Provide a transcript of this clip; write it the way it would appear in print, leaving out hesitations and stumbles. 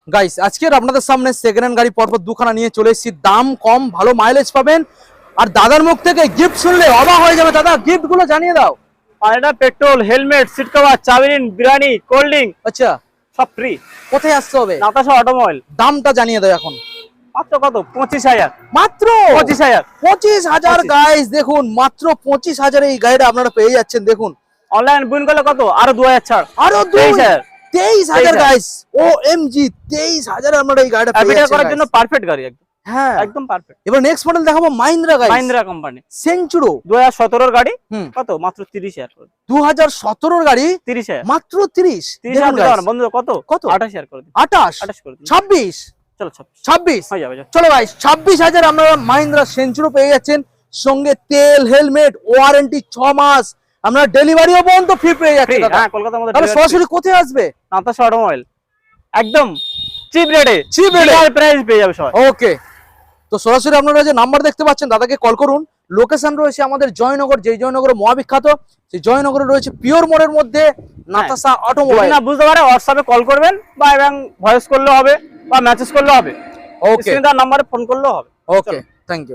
Guys আজকে আপনাদের সামনে সেকেন্ড হ্যান্ড গাড়ি পরপর দুখানা নিয়ে চলে এসেছি। দাম কম, ভালো মাইলেজ পাবেন। আর দাদার মুখ থেকে গিফট শুনলে অবাক হয়ে যাবে। দাদা গিফট গুলো জানিয়ে দাও। আর এটা পেট্রোল, হেলমেট, সিট কভার, চাবিরিন, বিরিয়ানি, কোল্ড ড্রিঙ্ক, আচ্ছা সব ফ্রি। কোথায় আসতে হবে? Natasha automobile. দামটা জানিয়ে দাও এখন। মাত্র কত? 25,000। মাত্র 25,000। 25,000 গাইস, দেখুন মাত্র 25,000 এই গাড়িটা আপনারা পেয়ে যাচ্ছেন। দেখুন অনলাইন বুকিং করলে কত? আরো 2,000 ছাড়। আরো 23,000। 23,000 গাইস। OMG 23,000 আপনারা এই গাড়িটা পেয়ে এটা যাচ্ছেন করার জন্য পারফেক্ট গাড়ি একদম। হ্যাঁ একদম পারফেক্ট। এবার নেক্সট মডেল দেখাবো মাহিন্দ্রা গাইস। মাহিন্দ্রা কোম্পানি সেঞ্চুরো 2017 এর গাড়ি। হুম। কত? মাত্র 30,000 করে। 2017 গাড়ি 30,000। মাত্র 30। 30,000 দিতে পারেন বন্ধু। কত? কত? 28,000 করে দিন। 28 করে দিন। 26 চলো 26 26 হয়ে যাবে। চলো গাইস 26,000 আপনারা মাহিন্দ্রা সেঞ্চুরো পেয়ে যাচ্ছেন। সঙ্গে তেল, হেলমেট, ওয়ারেন্টি 6 মাস। আপনারা ডেলিভারিও পর্যন্ত ফ্রি পেয়ে যাচ্ছেন। দাদা হ্যাঁ, কলকাতার মধ্যে তাহলে সরাসরি কোথায় আসবে? নাতাশা অটোমোবাইল। একদম চিপ রেটে, Cheap rate এ। প্রাইস পেয়ে যাবে সবাই। ওকে, তো সরাসরি আপনারা যে নাম্বার দেখতে পাচ্ছেন দাদাকে কল করুন। লোকেশন রয়েছে আমাদের জয়নগর, যেই জয়নগরে মহাবিখ্যাত, সেই জয়নগরে রয়েছে পিওর মোড়ের মধ্যে নাতাশা যদি অটোমোবাইল। না বুঝতে পারে হোয়াটসঅ্যাপে কল করবেন বা এবং ভয়েস করলে হবে বা মেসেজ করলে হবে। ওকে স্ক্রিনে দেওয়া নম্বরে ফোন করলেও হবে। ওকে, থ্যাংক ইউ।